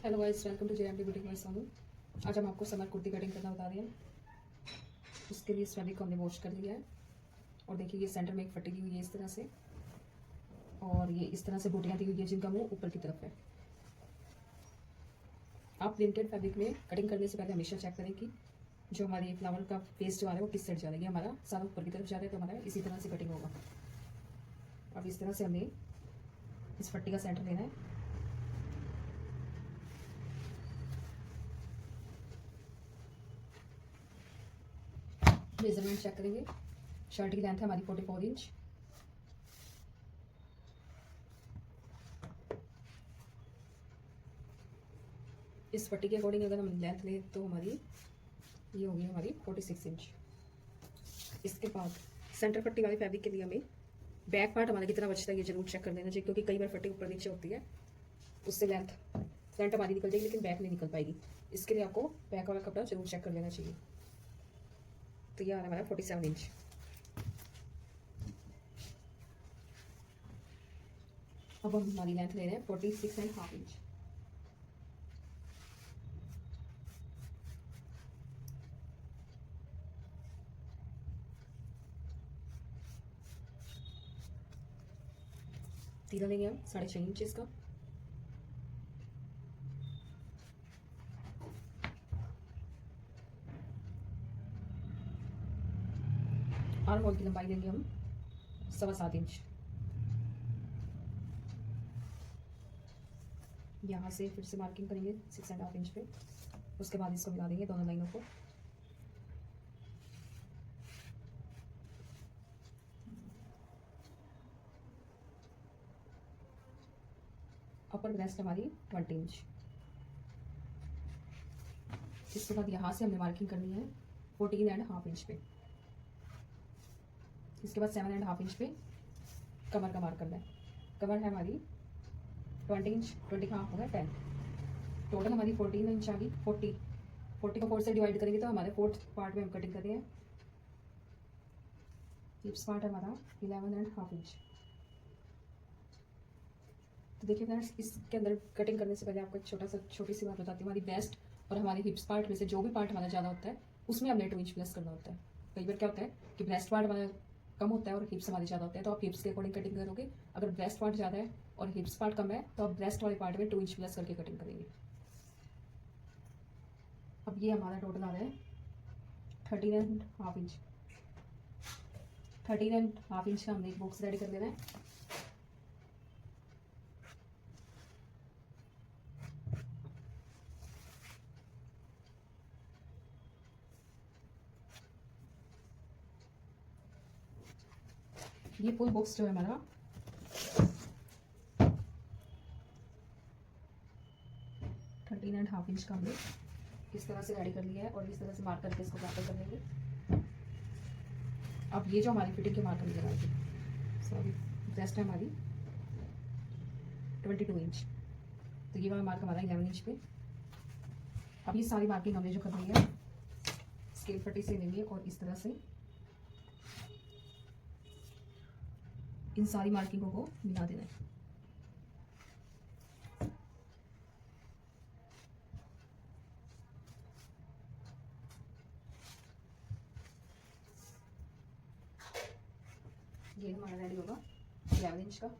Hello guys, welcome to JMD boutique by Sonu. आज हम आपको समर कुर्ती कटिंग करना बता रहे हैं। उसके लिए इस फैब्रिक को हमने वॉश कर लिया है और देखिए ये सेंटर में एक फटी दी हुई है इस तरह से, और ये इस तरह से बूटियाँ दी हुई है जिनका मुंह ऊपर की तरफ है। आप प्रिंटेड फैब्रिक में कटिंग करने से पहले हमेशा चेक करें कि जो हमारी फ्लावर का फेस जो आ रहा है वो किस साइड जा रहा है। ये हमारा सारा ऊपर की तरफ जा रहा है तो हमारा इसी तरह से कटिंग होगा। अब इस तरह से हमें इस पट्टी का सेंटर लेना है। मेजरमेंट चेक करेंगे। शर्ट की लेंथ है हमारी 44 इंच। इस पट्टी के अकॉर्डिंग अगर हम लेंथ लें तो हमारी ये होगी हमारी 46 इंच। इसके बाद सेंटर पट्टी वाली फैब्रिक के लिए हमें बैक पार्ट हमारा कितना बचता है ये जरूर चेक कर लेना चाहिए, क्योंकि कई बार फटी ऊपर नीचे होती है, उससे लेंथ फ्रंट हमारी निकल जाएगी लेकिन बैक नहीं निकल पाएगी। इसके लिए आपको बैक वाला कपड़ा जरूर चेक कर लेना चाहिए। तो ये आ रहा है हमारा 47 इंच। अब हम हमारी लेंथ ले रहे हैं 46.5 इंच। तीरा लेंगे हम 6.5 इंच इसका। आर्म होल की लंबाई लेंगे हम 7.25 इंच। यहाँ से फिर से मार्किंग करेंगे 6.5 इंच पे। उसके बाद इसको मिला देंगे दोनों लाइनों को। अपर ब्रेस्ट हमारी 20 इंच। इसके बाद यहाँ से हमने मार्किंग करनी है 14.5 इंच पे। इसके बाद 7.5 इंच पे कमर का मार्क करना है। कमर है हमारी 20 इंच, 20 का हाफ होगा 10। टोटल हमारी 14 इंच आ गई। 40 को 4 से डिवाइड करेंगे तो हमारे 4th पार्ट में हम कटिंग कर रहे हैं। हिप्स पार्ट हमारा 11.5 इंच। तो देखिए फ्रेंड्स, इसके अंदर कटिंग करने से पहले आपको एक छोटी सी बात बताती हूँ। हमारी बेस्ट और हमारे हिप्स पार्ट में से जो भी पार्ट हमारा ज़्यादा होता है उसमें हमने 2 इंच प्लस करना होता है। कई बार क्या होता है कि ब्रेस्ट पार्ट हमारा कम होता है और हिप्स हमारे ज़्यादा होते हैं, तो आप हिप्स के अकॉर्डिंग कटिंग करोगे। अगर ब्रेस्ट पार्ट ज़्यादा है और हिप्स पार्ट कम है तो आप ब्रेस्ट वाले पार्ट में 2 इंच प्लस करके कटिंग करेंगे। अब ये हमारा टोटल आ रहा है 13.5 इंच। 13.5 इंच का हमने एक बॉक्स रेडी कर लेना है। ये फुल बॉक्स जो है हमारा 13.5 इंच का हमने इस तरह से रेडी कर लिया है और इस तरह से मार्क करके इसको प्रॉपर कर लेंगे। अब ये जो हमारी फिटिंग के मार्कर लगाएंगे, सॉरी ब्रेस्ट है हमारी 22 इंच, तो ये वाला मार्क हमारा 11 इंच पे। अब ये सारी मार्किंग हमने जो करनी है स्केल पट्टी से लेंगे और इस तरह से इन सारी मार्किंगों को मिला देना है। ये हमारा रेडी होगा 11 इंच का।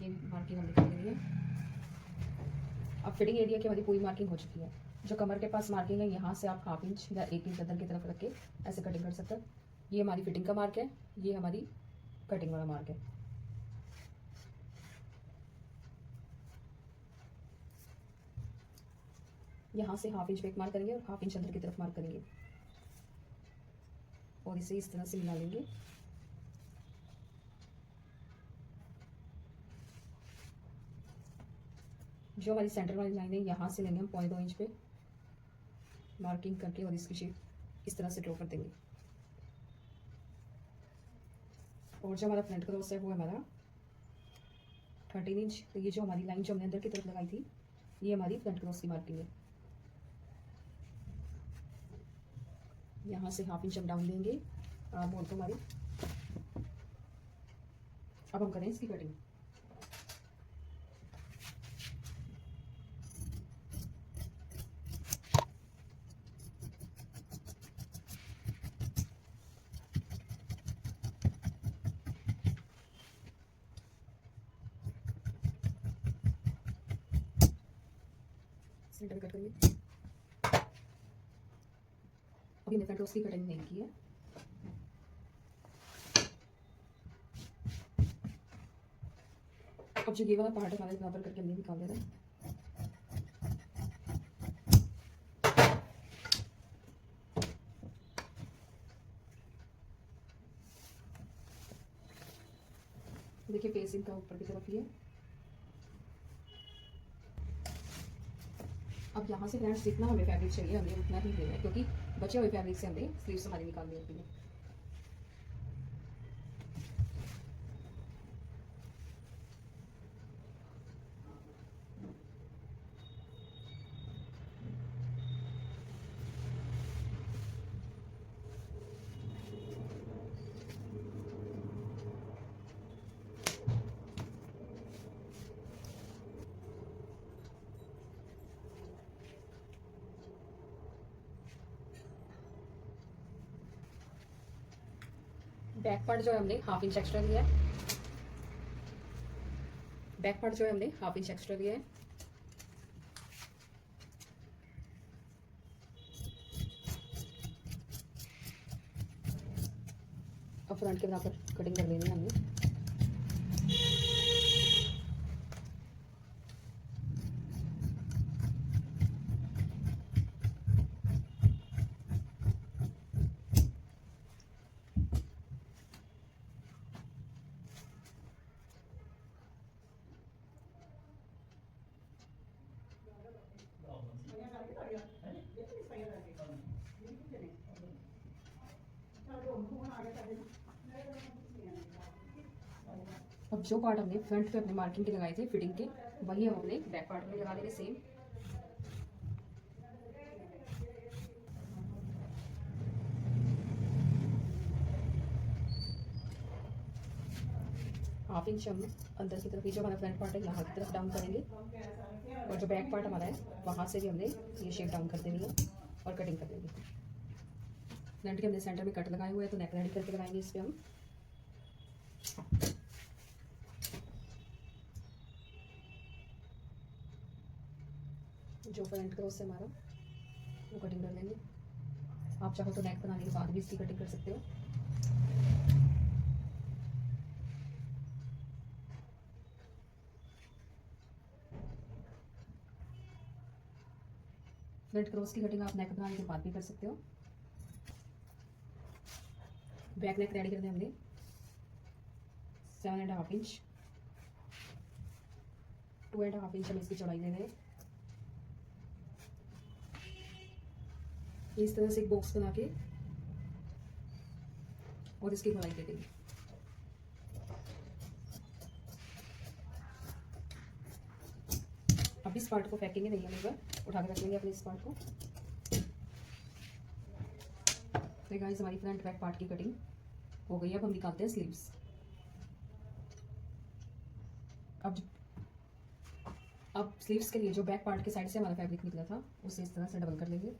ये मार्किंग हमने कर ली है। अब फिटिंग एरिया की हमारी पूरी मार्किंग हो चुकी है। जो कमर के पास मार्किंग है यहाँ से आप हाफ इंच या 1 इंच अंदर की तरफ रख के ऐसे कटिंग कर सकते हैं। ये हमारी फिटिंग का मार्क है, ये हमारी कटिंग वाला मार्क है। यहाँ से हाफ इंच पे एक मार्क करेंगे और हाफ इंच अंदर की तरफ मार्क करेंगे और इसे इस तरह से मिला लेंगे। जो हमारी सेंटर वाली लाइन है यहाँ से लेंगे हम 0.2 इंच पे मार्किंग करके और इसकी शेप इस तरह से ड्रॉ कर देंगे। और जो हमारा फ्रंट क्रॉस है वो हमारा 13 इंच। तो ये जो हमारी लाइन जो हमने अंदर की तरफ लगाई थी ये हमारी फ्रंट क्रॉस की मार्किंग है। यहाँ से हाफ इंच हम डाउन देंगे बोल तो हमारी। अब हम करें इसकी कटिंग। सेंटर में कट करिए। अभी मैंने फ्रंट रोज की कटिंग नहीं की है। अब जो ये वाला पार्ट है हमारे बराबर करके हमने निकाल देना है। देखिए फेसिंग का ऊपर की तरफ ही है। अब यहाँ से फ्रेंड्स जितना हमें फैब्रिक चाहिए हमें उतना ही लेना है, क्योंकि बचे हुए फैब्रिक से हमें स्लीव्स हमारी निकालनी होती है। बैक पार्ट जो है हमने हाफ इंच एक्स्ट्रा लिया है। बैक पार्ट जो है हमने हाफ इंच एक्स्ट्रा लिया है। अब फ्रंट के बराबर कटिंग कर लेनी है हमने। अब जो पार्ट हमने फ्रंट पे अपने मार्किंग के लगाए थे फिटिंग के, वही हम अपने बैक पार्ट में लगा देंगे सेम। हाफ इंच हम अंदर की तरफ, ये जो हमारा फ्रंट पार्ट है यहाँ की तरफ डाउन करेंगे, और जो बैक पार्ट हमारा है वहाँ से भी हमने ये शेप डाउन कर देनी है और कटिंग कर देंगे। फ्रंट के हमने सेंटर में कट लगाए हुए हैं, तो नेक रेडी करके लगाएंगे इस पर हम। जो फ्रंट क्रॉस से हमारा वो कटिंग कर लेंगे। आप चाहो तो नेक बनाने के बाद भी इसकी कटिंग कर सकते हो। फ्रंट क्रॉस की कटिंग आप नेक बनाने के बाद भी कर सकते हो। बैक नेक रेडी करने हमने 7.5 इंच, 2.5 इंच हम इसकी चौड़ाई दे रहे हैं। इस तरह से एक बॉक्स बना के और इसकी गोलाई दे देंगे। अब इस पार्ट को फेंकेंगे नहीं, हम एक बार उठा के रख लेंगे अपने इस पार्ट को। तो गाइस हमारी फ्रंट बैक पार्ट की कटिंग हो गई। अब हम निकालते हैं स्लीव्स। अब स्लीव्स के लिए जो बैक पार्ट के साइड से हमारा फैब्रिक निकला था उसे इस तरह से डबल कर लेंगे।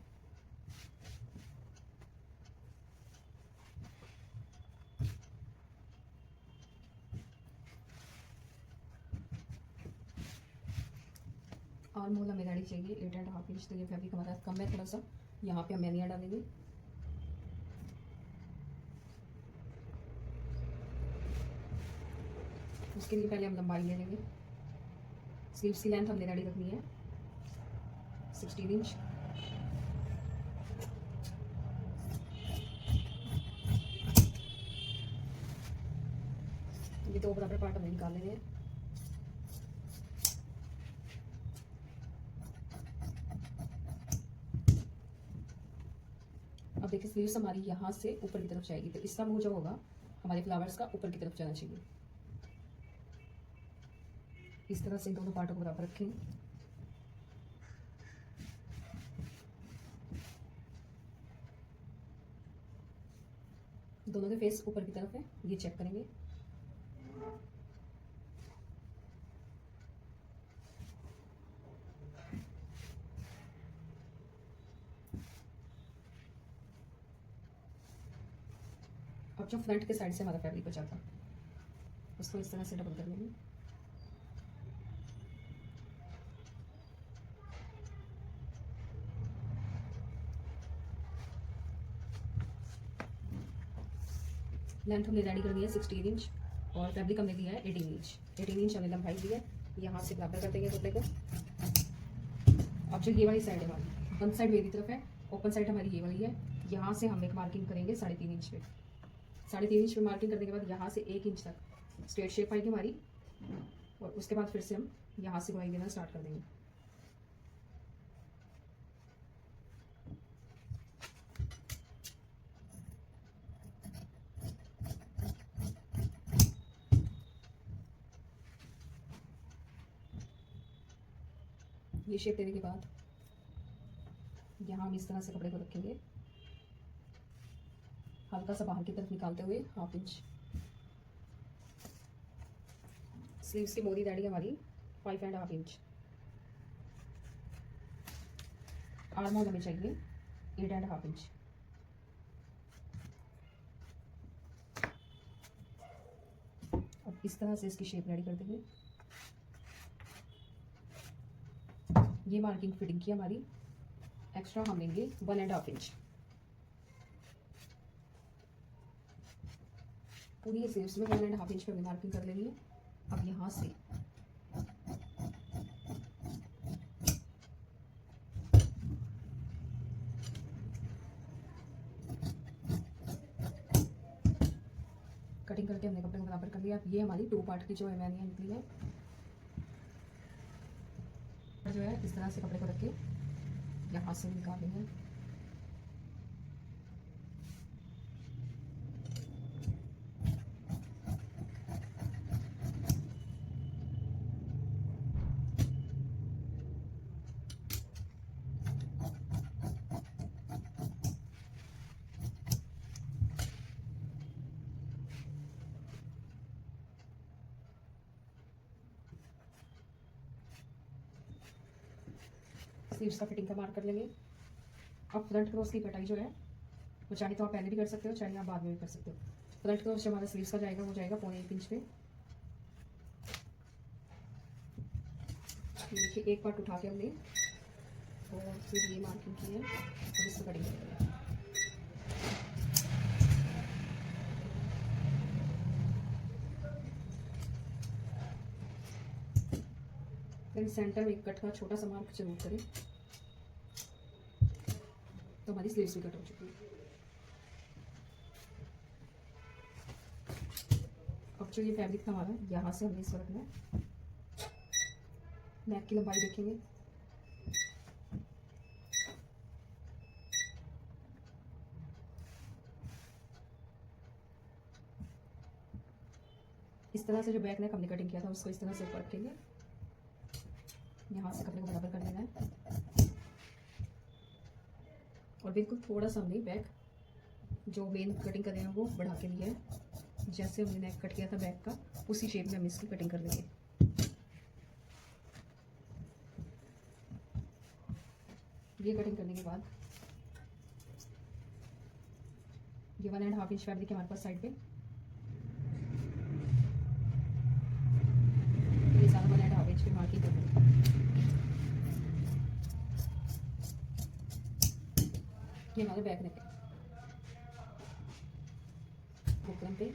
आर्म होल हमें रेडी चाहिए 8.5 इंच, तो ये फैब्रिक हमारा कम है थोड़ा सा, यहाँ पे हम मैनिया डालेंगे। उसके लिए पहले हम लंबाई ले लेंगे। स्लीव्स की लेंथ हमने रेडी रखनी है 16 इंच। ये दो बराबर पार्ट हमें निकाल लेने हैं। अब देखिए स्लीव्स हमारी यहाँ से ऊपर की तरफ जाएगी, तो इसका मुंह जो होगा हमारे फ्लावर्स का ऊपर की तरफ जाना चाहिए। इस तरह से दोनों पार्टों को बराबर रखें। दोनों के फेस ऊपर की तरफ है, ये चेक करेंगे। अब जो फ्रंट के साइड से हमारा फैब्रिक बचा था उसको इस तरह से डबल कर लेंगे। लेंथ हमने रेडी कर दिया है 16 इंच और फैब्रिक हमने दिया है 18 इंच। 18 इंच हमने लंबाई दी है, यहाँ से बराबर कर देंगे कपड़े को। अब जो ये वाली साइड है हमारी, वन साइड मेरी तरफ है, ओपन साइड हमारी ये वाली है। यहाँ से हम एक मार्किंग करेंगे 3.5 इंच पे। 3.5 इंच पे मार्किंग करने के बाद यहाँ से 1 इंच तक स्ट्रेट शेप आएगी हमारी, और उसके बाद फिर से हम यहाँ से गोलाई देना स्टार्ट कर देंगे। ये शेप देने के बाद यहाँ हम इस तरह से कपड़े को रखेंगे, हल्का सा बाहर की तरफ निकालते हुए 1/2 इंच। स्लीव्स की मोरी रेडी हमारी 5.5 इंच। आर्म होल हमें चाहिए 8.5 इंच। अब इस तरह से इसकी शेप रेडी कर देंगे। ये मार्किंग फिटिंग की हमारी, एक्स्ट्रा हम लेंगे 1.5 इंच। पूरी स्लीव्स में 1.5 इंच पे हमें मार्किंग कर लेनी है। अब यहाँ से कटिंग करके हमने कपड़े को बराबर कर लिया। अब ये हमारी 2 पार्ट की जो है मैंने निकली है, जो है इस तरह से कपड़े को रख के यहाँ से निकाल लेंगे। स्लीव्स का फिटिंग का मार्क कर लेंगे। अब फ्रंट क्रॉस की कटाई जो है वो चाहे तो आप पहले भी कर सकते हो, चाहे आप बाद में भी कर सकते हो। फ्रंट क्रॉस जो हमारा स्लीव्स का जाएगा वो जाएगा 1.25 इंच पे। देखिए एक पार्ट उठा के हमने और फिर ये मार्किंग की है और इसको कटिंग करेंगे। फिर सेंटर में एक कट का छोटा सा मार्क जरूर करें, तो हमारी स्लीव्स भी कट हो चुकी है। अब जो ये फैब्रिक था हमारा, यहाँ से हमने इसको रखना है। नेक की लंबाई देखेंगे, इस तरह से जो बैक नेक हमने कटिंग किया था उसको इस तरह से ऊपर रखेंगे। यहाँ से कपड़े को बराबर कर लेना है और बिल्कुल थोड़ा सा हमने बैक जो मेन कटिंग कर रहे हैं वो बढ़ा के लिया है। जैसे हमने नेक कट किया था बैक का, उसी शेप में हम इसकी कटिंग कर लेंगे। ये कटिंग करने के बाद ये 1.5 इंच फैब्रिक है हमारे पास साइड पे, ये सारा 1.5 इंच पे मार्किंग कर देंगे। ये हमारे बैक नेक है। बुकरम पे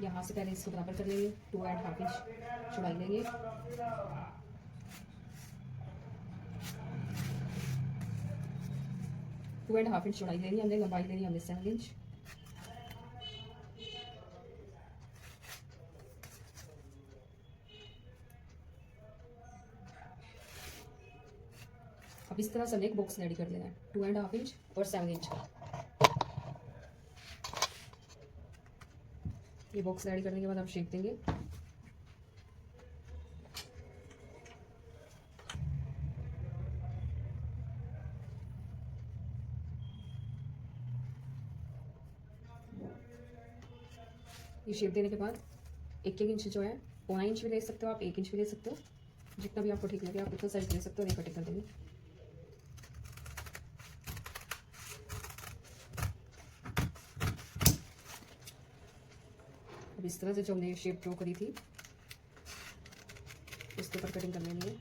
यहाँ से पहले इसको बराबर कर लेंगे, 2.5 इंच चौड़ाई लेंगे। टू एंड हाफ इंच चौड़ाई लेनी हमने, लंबाई लेनी हमने 7 इंच। अब इस तरह से हमने एक बॉक्स रेडी कर लेना है 2.5 इंच और 7 इंच का। ये बॉक्स रेडी करने के बाद आप शेप देंगे। ये शेप देने के बाद 1 इंच जो है 1.5 इंच भी ले सकते हो आप, 1 इंच भी ले सकते हो, जितना भी आपको ठीक लगे आप उतना साइज ले सकते हो। ये कटिंग कर देंगे। अब इस तरह से जो हमने शेप ड्रॉ करी थी इसके ऊपर कटिंग कर लेनी है।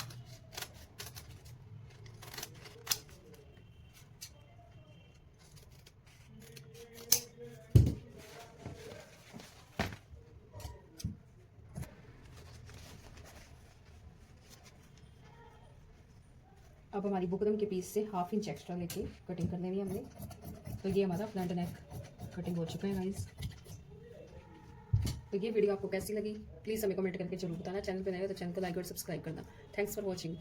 अब हमारी बुकरम के पीस से 1/2 इंच एक्स्ट्रा लेके कटिंग कर लेनी है हमने। तो ये हमारा फ्रंट नेक कटिंग हो चुका है गाइस। तो ये वीडियो आपको कैसी लगी प्लीज़ हमें कमेंट करके जरूर बताना। चैनल पे नए हो तो चैनल को लाइक और सब्सक्राइब करना। Thanks for watching.